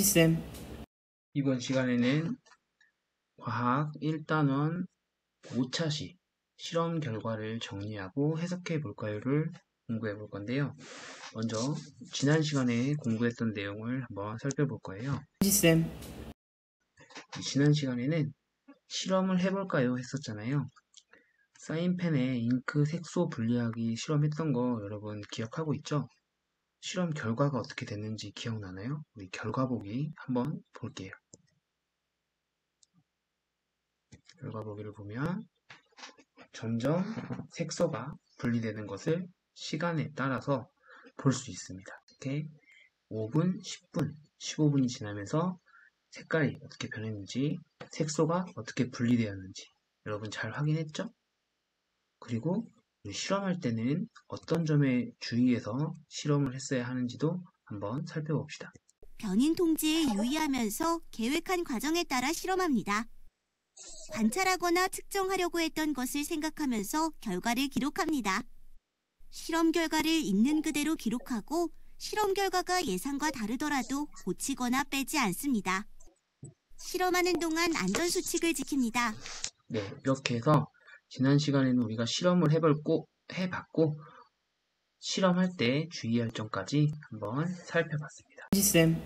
쌤, 이번 시간에는 과학 1단원 5차시 실험 결과를 정리하고 해석해 볼까요를 공부해 볼 건데요. 먼저 지난 시간에 공부했던 내용을 한번 살펴볼 거예요. 쌤, 지난 시간에는 실험을 해볼까요 했었잖아요. 사인펜에 잉크 색소 분리하기 실험했던 거 여러분 기억하고 있죠? 실험 결과가 어떻게 됐는지 기억나나요? 우리 결과 보기 한번 볼게요. 결과 보기를 보면 점점 색소가 분리되는 것을 시간에 따라서 볼 수 있습니다. 이렇게 5분, 10분, 15분이 지나면서 색깔이 어떻게 변했는지, 색소가 어떻게 분리되었는지 여러분 잘 확인했죠? 그리고 실험할 때는 어떤 점에 주의해서 실험을 했어야 하는지도 한번 살펴봅시다. 변인 통제에 유의하면서 계획한 과정에 따라 실험합니다. 관찰하거나 측정하려고 했던 것을 생각하면서 결과를 기록합니다. 실험 결과를 있는 그대로 기록하고 실험 결과가 예상과 다르더라도 고치거나 빼지 않습니다. 실험하는 동안 안전수칙을 지킵니다. 네, 이렇게 해서 지난 시간에는 우리가 실험을 해봤고 실험할 때 주의할 점까지 한번 살펴봤습니다. 쌤.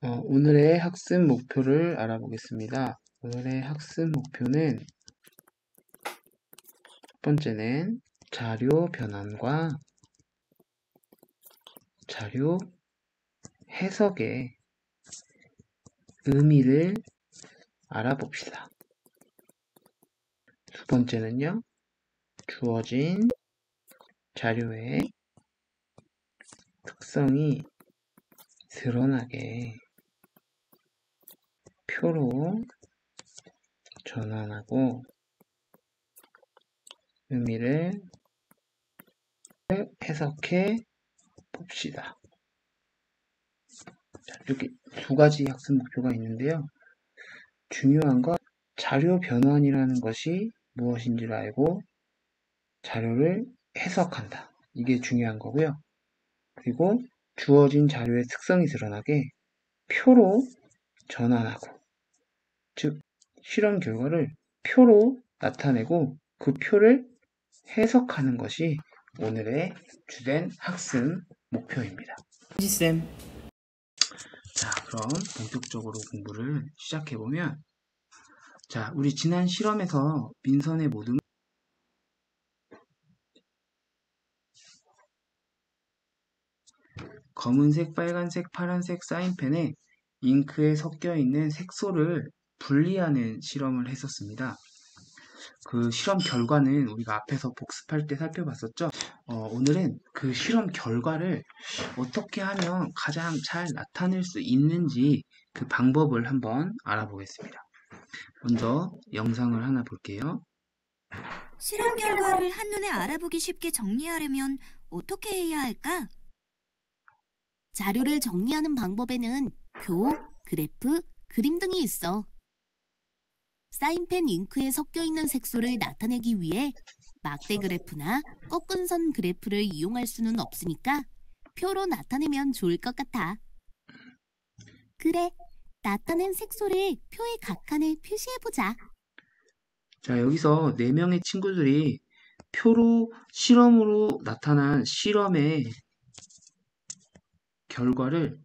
오늘의 학습 목표를 알아보겠습니다. 오늘의 학습 목표는 첫 번째는 자료 변환과 자료 해석의 의미를 알아봅시다. 두 번째는요, 주어진 자료의 특성이 드러나게 표로 전환하고 의미를 해석해 봅시다. 자, 이렇게 두 가지 학습 목표가 있는데요. 중요한 건 자료 변환이라는 것이 무엇인지를 알고 자료를 해석한다. 이게 중요한 거고요. 그리고 주어진 자료의 특성이 드러나게 표로 전환하고, 즉 실험 결과를 표로 나타내고 그 표를 해석하는 것이 오늘의 주된 학습 목표입니다. 쌤. 자, 그럼 본격적으로 공부를 시작해보면, 자, 우리 지난 실험에서 민선의 모둠 검은색, 빨간색, 파란색 사인펜에 잉크에 섞여있는 색소를 분리하는 실험을 했었습니다. 그 실험 결과는 우리가 앞에서 복습할 때 살펴봤었죠. 오늘은 그 실험 결과를 어떻게 하면 가장 잘 나타낼 수 있는지 그 방법을 한번 알아보겠습니다. 먼저 영상을 하나 볼게요. 실험 결과를 한눈에 알아보기 쉽게 정리하려면 어떻게 해야 할까? 자료를 정리하는 방법에는 표, 그래프, 그림 등이 있어. 사인펜 잉크에 섞여있는 색소를 나타내기 위해 막대 그래프나 꺾은 선 그래프를 이용할 수는 없으니까 표로 나타내면 좋을 것 같아. 그래, 나타낸 색소를 표의 각칸에 표시해보자. 자, 여기서 4명의 친구들이 표로 실험으로 나타난 실험의 결과를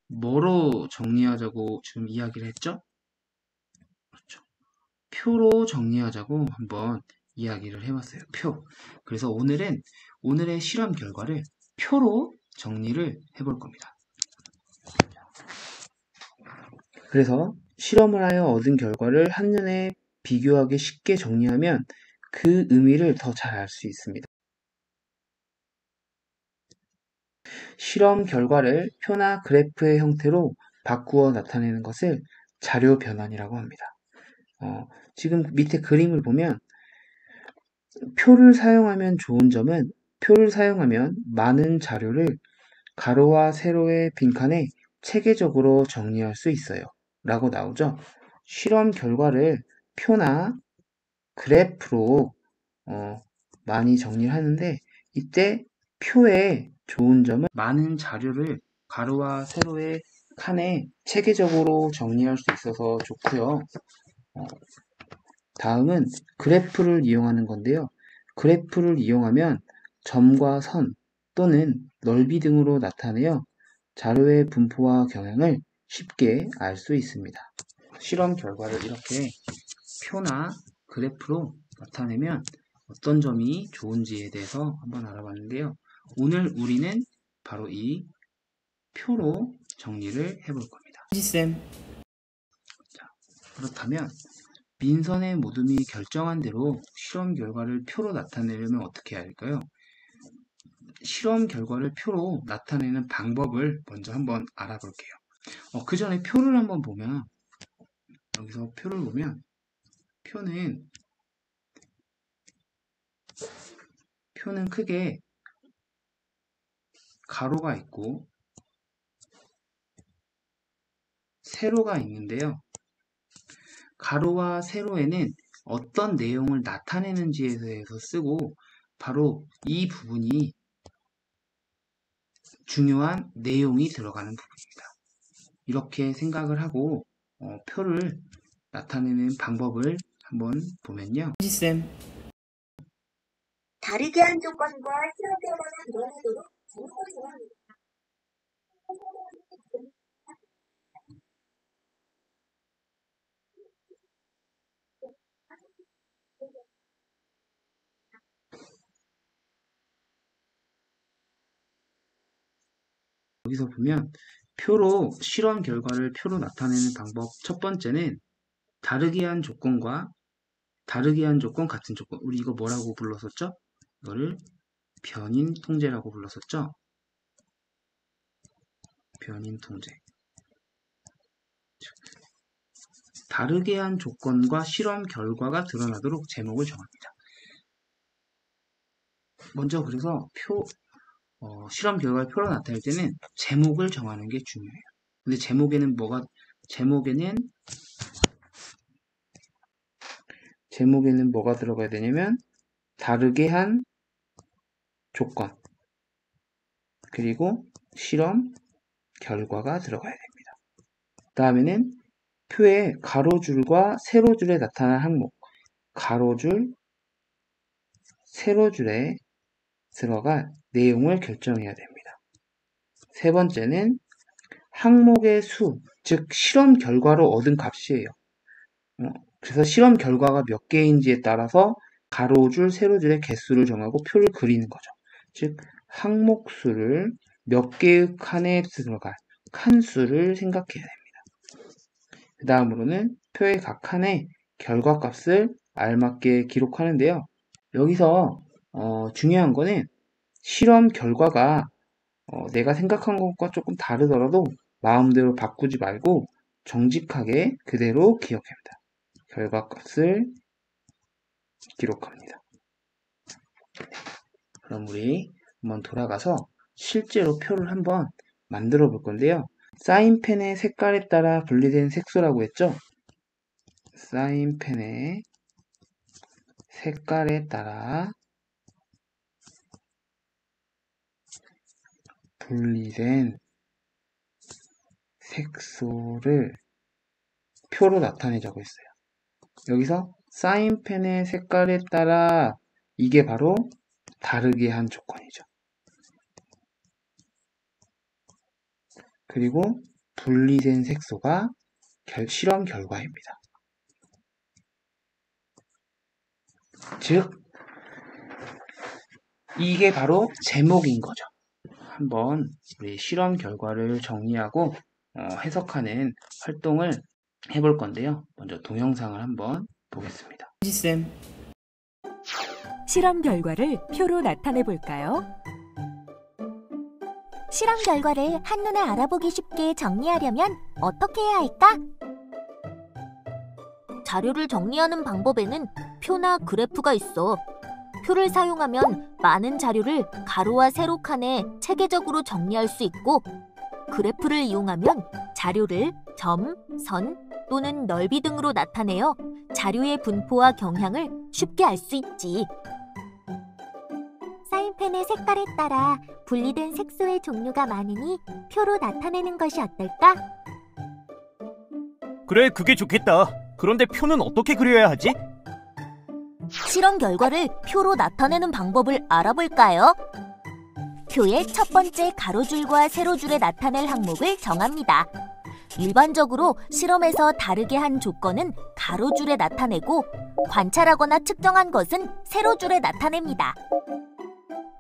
뭐로 정리하자고 지금 이야기를 했죠? 그렇죠. 표로 정리하자고 한번 이야기를 해봤어요. 표. 그래서 오늘은 오늘의 실험 결과를 표로 정리를 해볼 겁니다. 그래서 실험을 하여 얻은 결과를 한눈에 비교하기 쉽게 정리하면 그 의미를 더 잘 알 수 있습니다. 실험 결과를 표나 그래프의 형태로 바꾸어 나타내는 것을 자료 변환이라고 합니다. 지금 밑에 그림을 보면 표를 사용하면 좋은 점은 표를 사용하면 많은 자료를 가로와 세로의 빈칸에 체계적으로 정리할 수 있어요. 라고 나오죠. 실험 결과를 표나 그래프로 많이 정리를 하는데 이때 표의 좋은 점은 많은 자료를 가로와 세로의 칸에 체계적으로 정리할 수 있어서 좋고요. 다음은 그래프를 이용하는 건데요. 그래프를 이용하면 점과 선 또는 넓이 등으로 나타내어 자료의 분포와 경향을 쉽게 알 수 있습니다. 실험 결과를 이렇게 표나 그래프로 나타내면 어떤 점이 좋은지에 대해서 한번 알아봤는데요. 오늘 우리는 바로 이 표로 정리를 해볼 겁니다. 자, 그렇다면 민선의 모둠이 결정한 대로 실험 결과를 표로 나타내려면 어떻게 해야 할까요? 실험 결과를 표로 나타내는 방법을 먼저 한번 알아볼게요. 그 전에 표를 한번 보면, 여기서 표를 보면, 표는 크게 가로가 있고 세로가 있는데요. 가로와 세로에는 어떤 내용을 나타내는지에 대해서 쓰고 바로 이 부분이 중요한 내용이 들어가는 부분입니다. 이렇게 생각을 하고 표를 나타내는 방법을 한번 보면요. 다르게 한 조건과 실험 결과가 드러나도록 제목을 정합니다. 여기서 보면 실험 결과를 표로 나타내는 방법 첫 번째는 다르게 한 조건, 같은 조건. 우리 이거 뭐라고 불렀었죠? 이거를 변인 통제라고 불렀었죠? 변인 통제. 다르게 한 조건과 실험 결과가 드러나도록 제목을 정합니다. 먼저 그래서 실험 결과를 표로 나타낼 때는 제목을 정하는 게 중요해요. 근데 제목에는 뭐가 들어가야 되냐면 다르게 한 조건 그리고 실험 결과가 들어가야 됩니다. 다음에는 표의 가로줄과 세로줄에 나타난 항목, 가로줄, 세로줄에 들어갈 내용을 결정해야 됩니다. 세 번째는 항목의 수, 즉 실험 결과로 얻은 값이에요. 그래서 실험 결과가 몇 개인지에 따라서 가로줄, 세로줄의 개수를 정하고 표를 그리는 거죠. 즉 항목 수를 몇 개의 칸에 들어갈 칸수를 생각해야 됩니다. 그 다음으로는 표의 각 칸에 결과값을 알맞게 기록하는데요. 여기서 중요한 거는 실험 결과가 내가 생각한 것과 조금 다르더라도 마음대로 바꾸지 말고 정직하게 그대로 기억합니다. 결과값을 기록합니다. 그럼 우리 한번 돌아가서 실제로 표를 한번 만들어 볼 건데요. 사인펜의 색깔에 따라 분리된 색소라고 했죠? 사인펜의 색깔에 따라 분리된 색소를 표로 나타내자고 했어요. 여기서 사인펜의 색깔에 따라 이게 바로 다르게 한 조건이죠. 그리고 분리된 색소가 실험 결과입니다. 즉 이게 바로 제목인 거죠. 한번 우리 실험 결과를 정리하고 해석하는 활동을 해볼 건데요. 먼저 동영상을 한번 보겠습니다. 실험 결과를 표로 나타내 볼까요? 실험 결과를 한눈에 알아보기 쉽게 정리하려면 어떻게 해야 할까? 자료를 정리하는 방법에는 표나 그래프가 있어. 표를 사용하면 많은 자료를 가로와 세로 칸에 체계적으로 정리할 수 있고, 그래프를 이용하면 자료를 점, 선 또는 넓이 등으로 나타내어 자료의 분포와 경향을 쉽게 알 수 있지. 사인펜의 색깔에 따라 분리된 색소의 종류가 많으니 표로 나타내는 것이 어떨까? 그래, 그게 좋겠다. 그런데 표는 어떻게 그려야 하지? 실험 결과를 표로 나타내는 방법을 알아볼까요? 표의 첫 번째 가로줄과 세로줄에 나타낼 항목을 정합니다. 일반적으로 실험에서 다르게 한 조건은 가로줄에 나타내고 관찰하거나 측정한 것은 세로줄에 나타냅니다.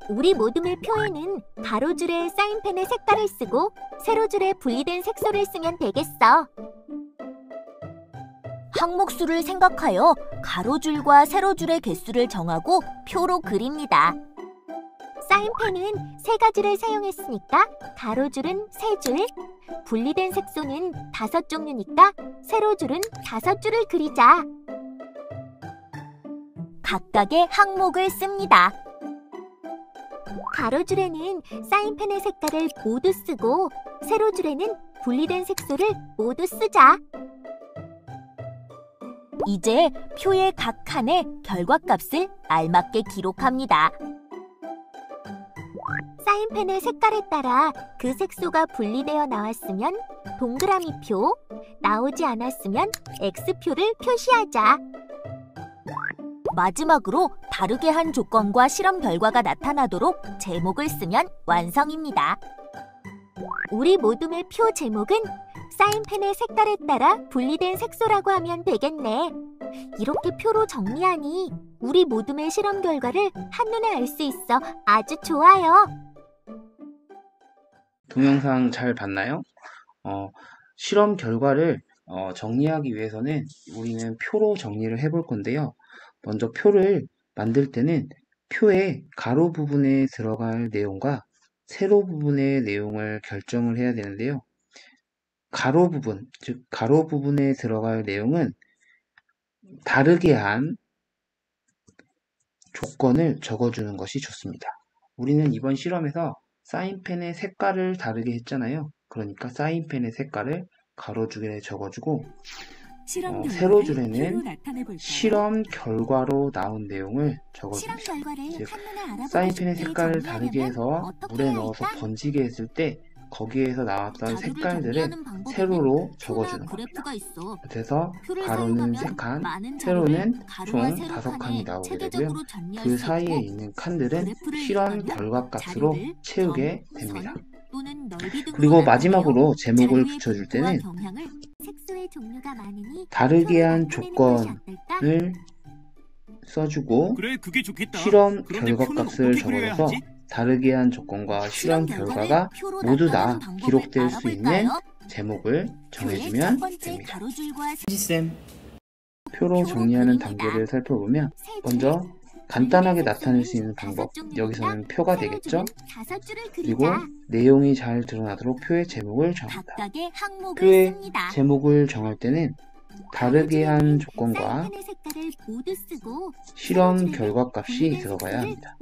우리 모둠의 표에는 가로줄에 사인펜의 색깔을 쓰고 세로줄에 분리된 색소를 쓰면 되겠어. 항목수를 생각하여 가로줄과 세로줄의 개수를 정하고 표로 그립니다. 사인펜은 3가지를 사용했으니까 가로줄은 3줄, 분리된 색소는 5종류니까 세로줄은 5줄을 그리자. 각각의 항목을 씁니다. 가로줄에는 사인펜의 색깔을 모두 쓰고 세로줄에는 분리된 색소를 모두 쓰자. 이제 표의 각 칸에 결과값을 알맞게 기록합니다. 사인펜의 색깔에 따라 그 색소가 분리되어 나왔으면 동그라미 표, 나오지 않았으면 X표를 표시하자. 마지막으로 다르게 한 조건과 실험 결과가 나타나도록 제목을 쓰면 완성입니다. 우리 모둠의 표 제목은 사인펜의 색깔에 따라 분리된 색소라고 하면 되겠네. 이렇게 표로 정리하니 우리 모둠의 실험 결과를 한눈에 알 수 있어. 아주 좋아요. 동영상 잘 봤나요? 실험 결과를 정리하기 위해서는 우리는 표로 정리를 해볼 건데요. 먼저 표를 만들 때는 표의 가로 부분에 들어갈 내용과 세로 부분의 내용을 결정을 해야 되는데요. 가로 부분, 즉 가로 부분에 들어갈 내용은 다르게 한 조건을 적어주는 것이 좋습니다. 우리는 이번 실험에서 사인펜의 색깔을 다르게 했잖아요. 그러니까 사인펜의 색깔을 가로줄에 적어주고 세로줄에는 실험 결과로 나온 내용을 적어줍니다. 즉, 사인펜의 색깔을 다르게 해서 물에 넣어서 번지게 했을 때 거기에서 나왔던 색깔들을 세로로 적어주는 겁니다. 그래서 가로는 3칸, 세로는 총 5칸이 나오게 되고요. 그 사이에 있는 칸들은 실험 결과값으로 채우게 됩니다. 그리고 마지막으로 제목을 붙여줄 때는 다르게 한 조건을 써주고 그래, 그게 좋겠다. 실험 그런데 표는 결과값을 어떻게 그려야 적어서 하지? 다르게 한 조건과 실험 결과가 모두 다 기록될 수 있는 제목을 정해주면 됩니다. 쌤, 표로 정리하는 단계를 살펴보면 먼저 간단하게 나타낼 수 있는 방법, 여기서는 표가 되겠죠? 그리고 내용이 잘 드러나도록 표의 제목을 정한다. 표의 제목을 정할 때는 다르게 한 조건과 실험 결과값이 들어가야 합니다.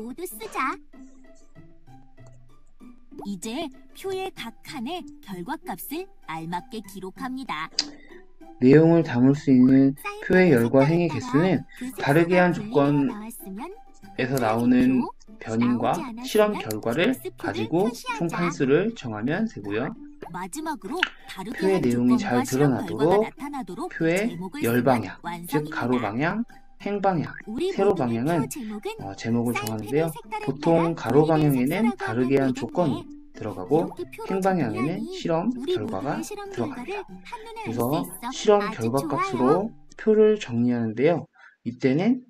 이제 표의 각 칸에 결과값을 알맞게 기록합니다. 내용을 담을 수 있는 표의 열과 행의 개수는 다르게 한 조건에서 나오는 변인과 실험 결과를 가지고 총 칸수를 정하면 되고요. 표의 내용이 잘 드러나도록 표의 열 방향, 즉 가로 방향, 행 방향, 세로 방향은 제목을 정하는데요. 보통 가로 방향에는 다르게 한 조건이 들어가고 행 방향에는 실험 결과가 들어갑니다. 그래서 실험 결과값으로 표를 정리하는데요. 이때는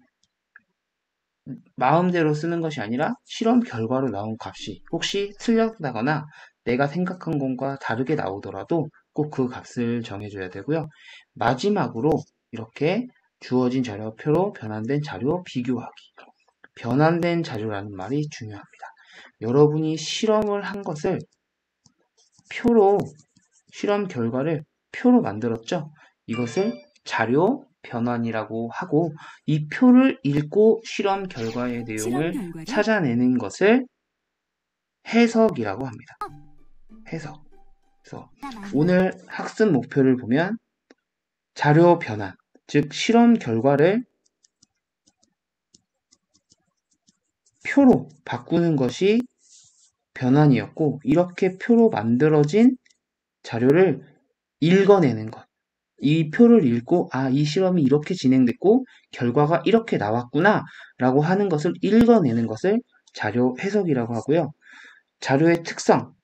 마음대로 쓰는 것이 아니라 실험 결과로 나온 값이 혹시 틀렸다거나 내가 생각한 것과 다르게 나오더라도 꼭 그 값을 정해줘야 되고요. 마지막으로 이렇게 주어진 자료표로 변환된 자료 비교하기. 변환된 자료라는 말이 중요합니다. 여러분이 실험을 한 것을 표로, 실험 결과를 표로 만들었죠? 이것을 자료 변환이라고 하고 이 표를 읽고 실험 결과의 내용을 찾아내는 것을 해석이라고 합니다. 해석. 그래서 오늘 학습 목표를 보면 자료 변환, 즉 실험 결과를 표로 바꾸는 것이 변환이었고, 이렇게 표로 만들어진 자료를 읽어내는 것. 이 표를 읽고, 이 실험이 이렇게 진행됐고, 결과가 이렇게 나왔구나, 라고 하는 것을 읽어내는 것을 자료 해석이라고 하고요. 자료의 특성,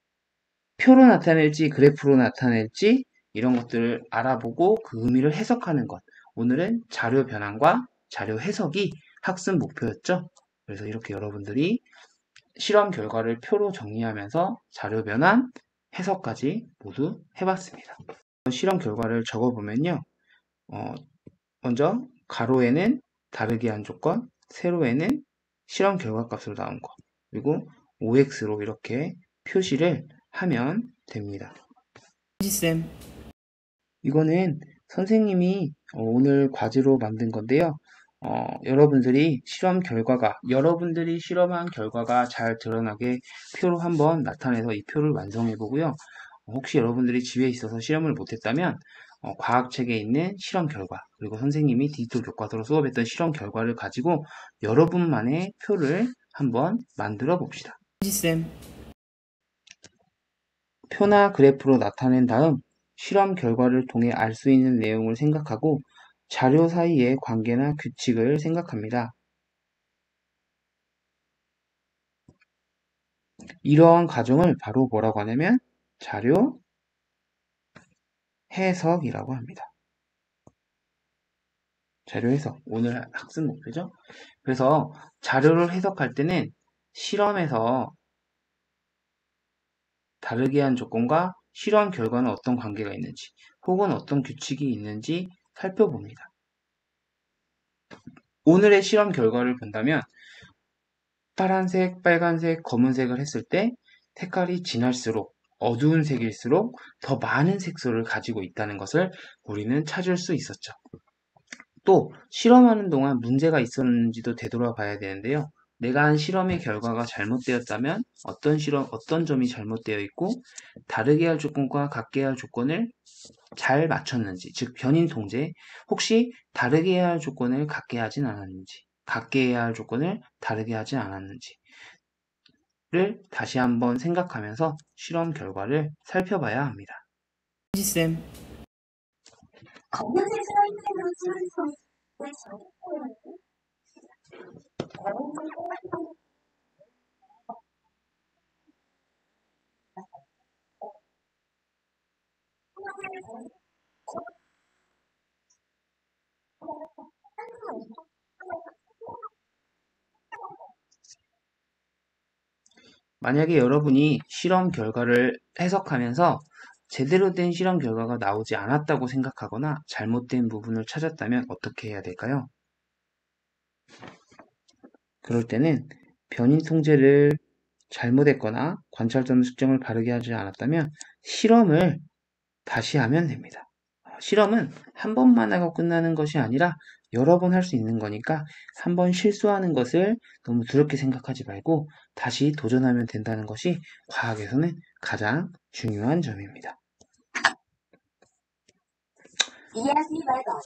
표로 나타낼지, 그래프로 나타낼지, 이런 것들을 알아보고 그 의미를 해석하는 것. 오늘은 자료 변환과 자료 해석이 학습 목표였죠. 그래서 이렇게 여러분들이 실험 결과를 표로 정리하면서 자료 변환, 해석까지 모두 해봤습니다. 실험 결과를 적어보면요. 먼저 가로에는 다르게 한 조건, 세로에는 실험 결과 값으로 나온 거, 그리고 OX로 이렇게 표시를 하면 됩니다. 쌤, 이거는 선생님이 오늘 과제로 만든 건데요. 여러분들이 실험한 결과가 잘 드러나게 표로 한번 나타내서 이 표를 완성해 보고요. 혹시 여러분들이 집에 있어서 실험을 못했다면 과학책에 있는 실험 결과, 그리고 선생님이 디지털 교과서로 수업했던 실험 결과를 가지고 여러분만의 표를 한번 만들어 봅시다. 쌤, 표나 그래프로 나타낸 다음 실험 결과를 통해 알 수 있는 내용을 생각하고 자료 사이의 관계나 규칙을 생각합니다. 이러한 과정을 바로 뭐라고 하냐면 자료 해석이라고 합니다. 자료 해석, 오늘 학습 목표죠. 그래서 자료를 해석할 때는 실험에서 다르게 한 조건과 실험 결과는 어떤 관계가 있는지 혹은 어떤 규칙이 있는지 살펴봅니다. 오늘의 실험 결과를 본다면 파란색, 빨간색, 검은색을 했을 때 색깔이 진할수록 어두운 색일수록 더 많은 색소를 가지고 있다는 것을 우리는 찾을 수 있었죠. 또 실험하는 동안 문제가 있었는지도 되돌아봐야 되는데요. 내가 한 실험의 결과가 잘못되었다면 어떤 점이 잘못되어 있고 다르게 할 조건과 같게 할 조건을 잘 맞췄는지, 즉 변인 통제, 혹시 다르게 해야 할 조건을 같게 하진 않았는지, 같게 해야 할 조건을 다르게 하진 않았는지를 다시 한번 생각하면서 실험 결과를 살펴봐야 합니다. 쌤, 만약에 여러분이 실험 결과를 해석하면서 제대로 된 실험 결과가 나오지 않았다고 생각하거나 잘못된 부분을 찾았다면 어떻게 해야 될까요? 그럴 때는 변인 통제를 잘못했거나 관찰점 측정을 바르게 하지 않았다면 실험을 다시 하면 됩니다. 실험은 한 번만 하고 끝나는 것이 아니라 여러 번 할 수 있는 거니까 한 번 실수하는 것을 너무 두렵게 생각하지 말고 다시 도전하면 된다는 것이 과학에서는 가장 중요한 점입니다. 이야기 말고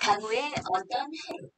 강우의 어떤 해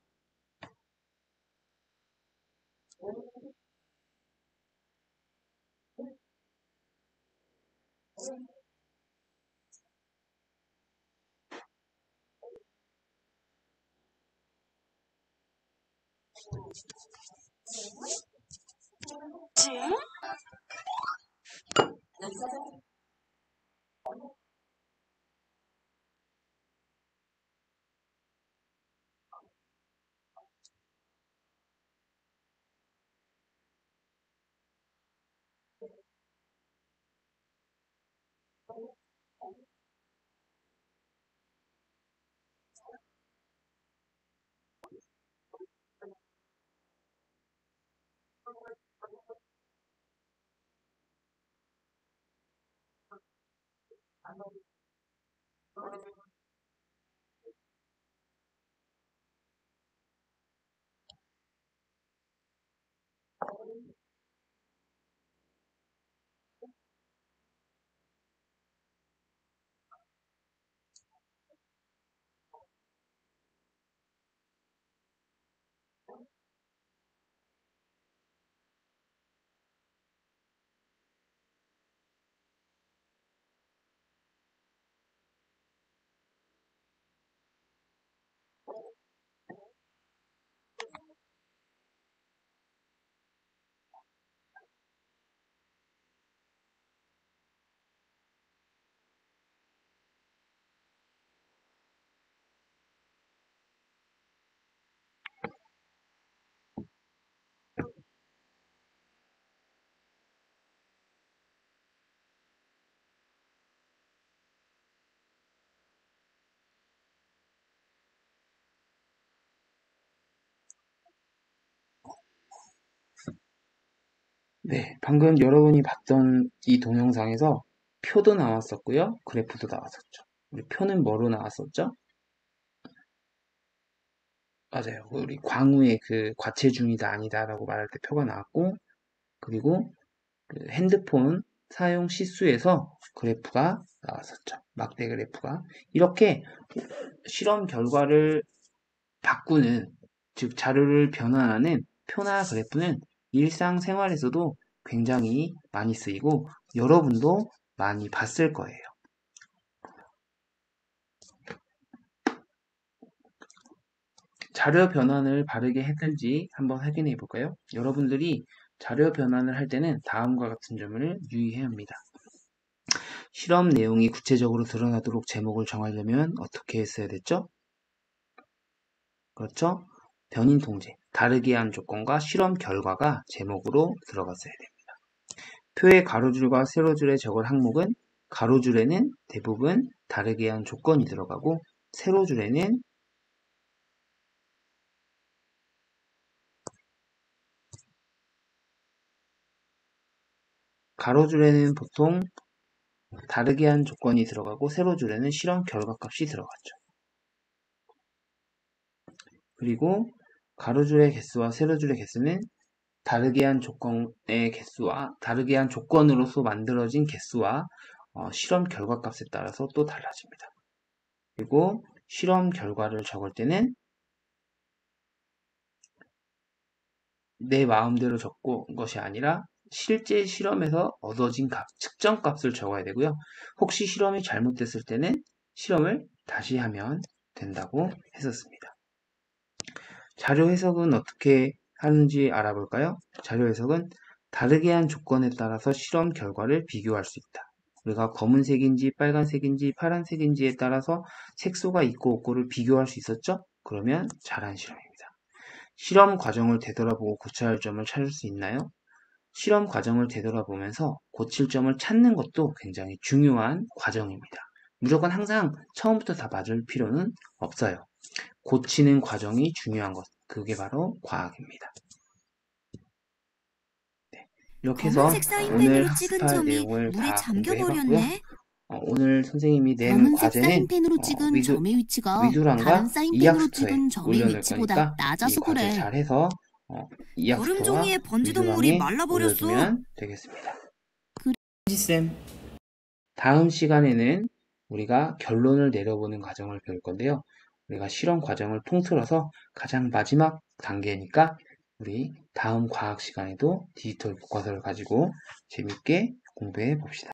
네, 방금 여러분이 봤던 이 동영상에서 표도 나왔었고요. 그래프도 나왔었죠. 우리 표는 뭐로 나왔었죠? 맞아요. 우리 광우의 그 과체중이다 아니다라고 말할 때 표가 나왔고, 그리고 그 핸드폰 사용 시수에서 그래프가 나왔었죠. 막대 그래프가. 이렇게 실험 결과를 바꾸는, 즉 자료를 변환하는 표나 그래프는 일상생활에서도 굉장히 많이 쓰이고 여러분도 많이 봤을 거예요. 자료 변환을 바르게 했는지 한번 확인해 볼까요? 여러분들이 자료 변환을 할 때는 다음과 같은 점을 유의해야 합니다. 실험 내용이 구체적으로 드러나도록 제목을 정하려면 어떻게 했어야 됐죠? 그렇죠? 변인 통제, 다르게 한 조건과 실험 결과가 제목으로 들어갔어야 됩니다. 표의 가로줄과 세로줄에 적을 항목은 가로줄에는 대부분 다르게 한 조건이 들어가고 세로줄에는 보통 다르게 한 조건이 들어가고 세로줄에는 실험 결과값이 들어갔죠. 그리고 가로줄의 개수와 세로줄의 개수는 다르게 한 조건의 개수와 다르게 한 조건으로서 만들어진 개수와 실험 결과값에 따라서 또 달라집니다. 그리고 실험 결과를 적을 때는 내 마음대로 적은 것이 아니라 실제 실험에서 얻어진 측정값을 적어야 되고요. 혹시 실험이 잘못됐을 때는 실험을 다시 하면 된다고 했었습니다. 자료 해석은 어떻게 하는지 알아볼까요? 자료 해석은 다르게 한 조건에 따라서 실험 결과를 비교할 수 있다. 우리가 검은색인지 빨간색인지 파란색인지에 따라서 색소가 있고 없고를 비교할 수 있었죠? 그러면 잘한 실험입니다. 실험 과정을 되돌아보고 고쳐야 할 점을 찾을 수 있나요? 실험 과정을 되돌아보면서 고칠 점을 찾는 것도 굉장히 중요한 과정입니다. 무조건 항상 처음부터 다 맞을 필요는 없어요. 고치는 과정이 중요한 것, 그게 바로 과학입니다. 네, 이렇게 해서 검은색 오늘 사인펜으로 찍은 학습할 점이 내용을 물에 다 공부해봤고요. 잠겨버렸네. 오늘 선생님이 낸 검은색 과제는 사인펜으로 찍은 점의 위치가 위두랑과 다른 사인펜으로 이학스토에 찍은 점의 올려놓을 위치보다 거니까 이 낮아서 과제 그래. 잘해서 이학스토와 얼음종이에 번지동물이 위두랑에 말라버렸어. 올려주면 되겠습니다. 그래. 쌤, 다음 시간에는 우리가 결론을 내려보는 과정을 배울 건데요. 우리가 실험 과정을 통틀어서 가장 마지막 단계니까 우리 다음 과학 시간에도 디지털 교과서를 가지고 재밌게 공부해 봅시다.